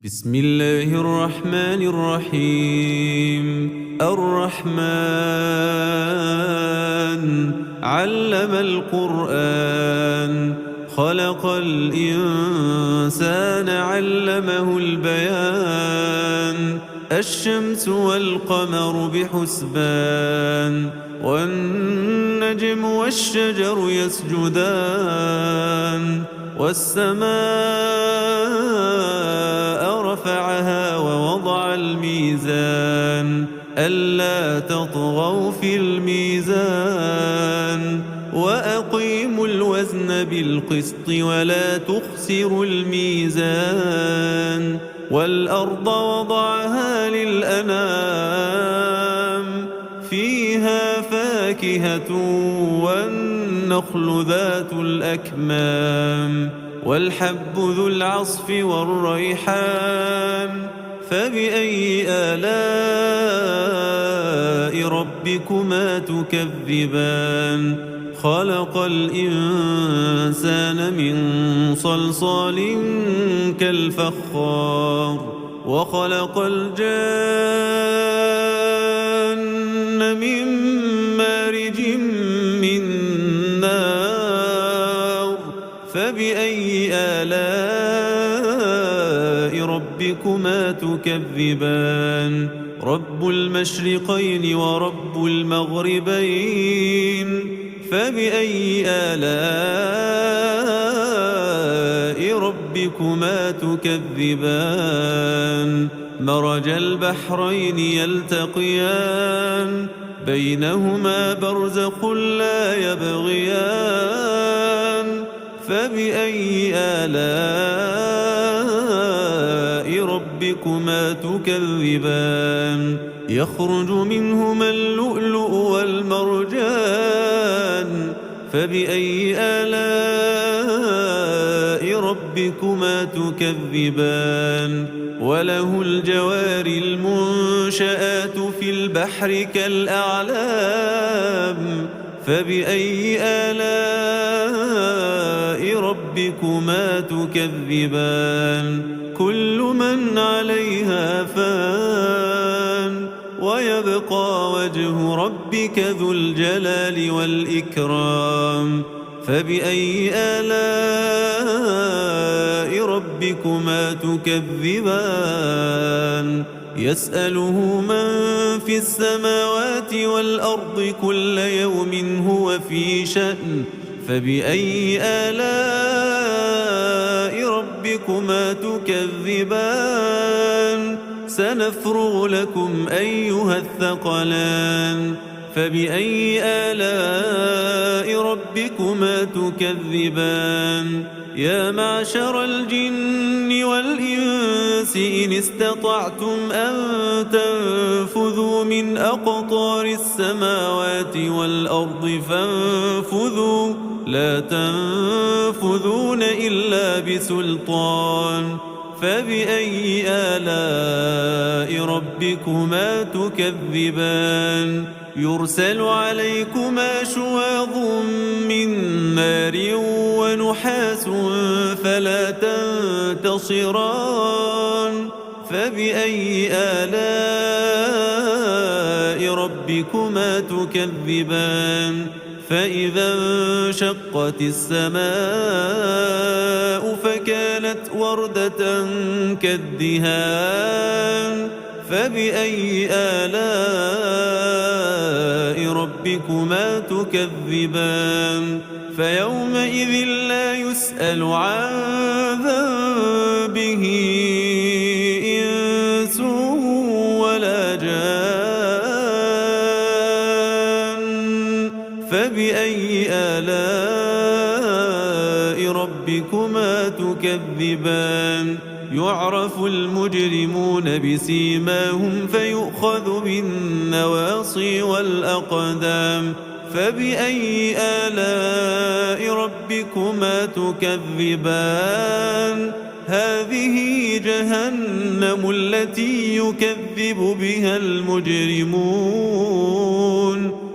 بسم الله الرحمن الرحيم الرحمن علم القرآن خلق الإنسان علمه البيان الشمس والقمر بحسبان والنجم والشجر يسجدان والسماء رفعها ووضع الميزان ألا تطغوا في الميزان وأقيموا الوزن بالقسط ولا تخسروا الميزان والأرض وضعها للأنام فيها فاكهة والنخل ذات الأكمام والحب ذو العصف والريحان فبأي آلاء ربكما تكذبان خلق الإنسان من صلصال كالفخار وخلق الجان من مارج من نار فبأي آلاء ربكما تكذبان رب المشرقين ورب المغربين فبأي آلاء ربكما تكذبان مرج البحرين يلتقيان بينهما برزخ لا يبغيان فبأي آلاء ربكما تكذبان يخرج منهما اللؤلؤ والمرجان فبأي آلاء ربكما تكذبان وله الجوار المنشآت في البحر كالأعلام فبأي آلاء ربكما تكذبان كل من عليها فان ويبقى وجه ربك ذو الجلال والإكرام فبأي آلاء ربكما تكذبان يسأله من في السماوات والأرض كل يوم هو في شأن فبأي آلاء ربكما تكذبان سنفرغ لكم أيها الثقلان فبأي آلاء ربكما تكذبان يا معشر الجن والإنس إن استطعتم أن تنفذوا من أقطار السماوات والأرض فانفذوا لا تنفذون إلا بسلطان فبأي آلاء ربكما تكذبان يرسل عليكما شواظ من نار ونحاس فلا تنتصران فبأي آلاء ربكما تكذبان فإذا انشقت السماء فكانت وردة كالدهان فبأي آلاء ربكما تكذبان فيومئذ لا يسأل عن ذنبه إنس ولا جان فبأي آلاء ربكما تكذبان يعرف المجرمون بسيماهم فيؤخذ بالنواصي والأقدام فبأي آلاء ربكما تكذبان هذه جهنم التي يكذب بها المجرمون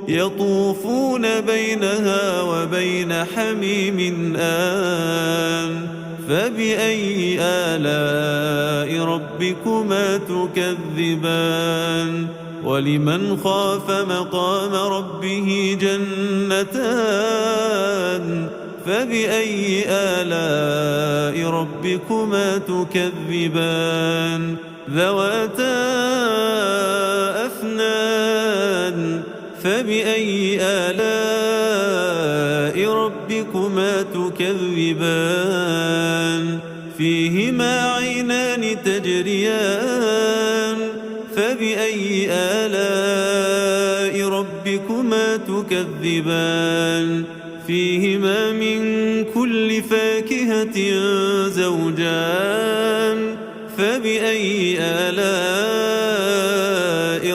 يطوفون بينها وبين حميم آن فبأي آلاء ربكما تكذبان ولمن خاف مقام ربه جنتان فبأي آلاء ربكما تكذبان ذواتا أفنان فبأي آلاء ربكما تكذبان فيهما عينان تجريان فبأي آلاء ربكما تكذبان فيهما من كل فاكهة زوجان فبأي آلاء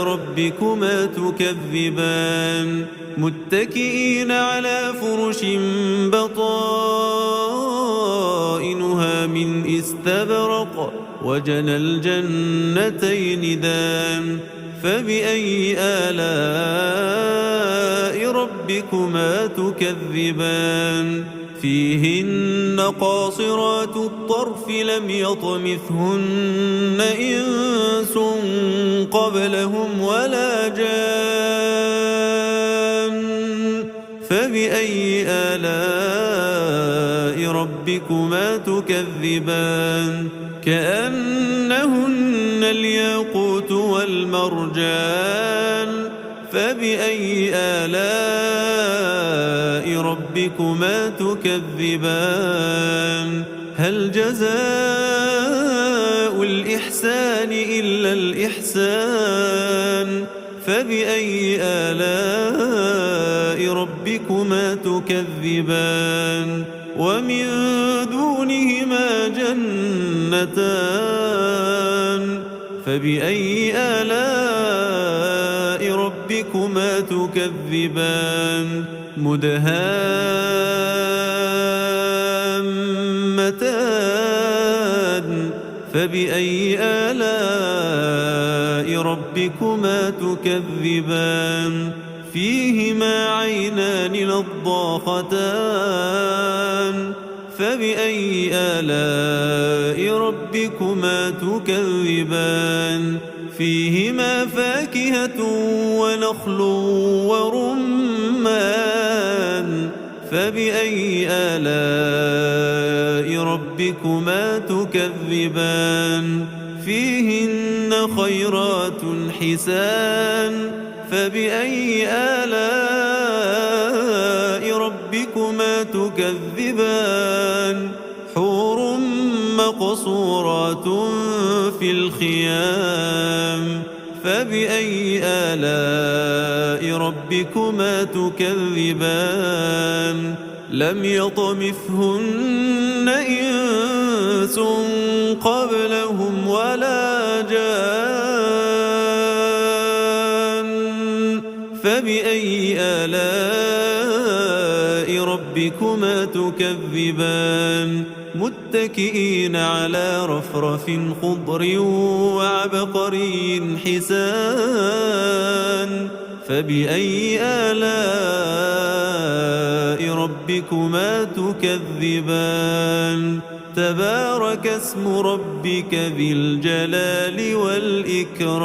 ربكما تكذبان متكئين على فرش بطائنها من استبرق وجنى الجنتين دان فبأي آلاء ربكما تكذبان فيهن قاصرات الطرف لم يطمثهن إنس قبلهم ولا جان فبأي آلاء ربكما تكذبان كأنهن الياقوت والمرجان فبأي آلاء ربكما تكذبان هل جزاء الإحسان إلا الإحسان فبأي آلاء ربكما تكذبان ومن دونهما جنتان فبأي آلاء ربكما تكذبان مدهامتان فبأي آلاء ربكما تكذبان فيهما عينان نضاختان فبأي آلاء ربكما تكذبان فيهما فاكهة ونخل ورمان فبأي آلاء ربكما تكذبان فيهن خيرات حسان فبأي آلاء ربكما تكذبان حور مقصورات في الخيام فبأي آلاء ربكما تكذبان لم يطمثهن إنس قبلهم ولا جان فبأي آلاء ربكما تكذبان متكئين على رفرف خضر وعبقري حسان فبأي آلاء ربكما تكذبان تبارك اسم ربك ذي الجلال والإكرام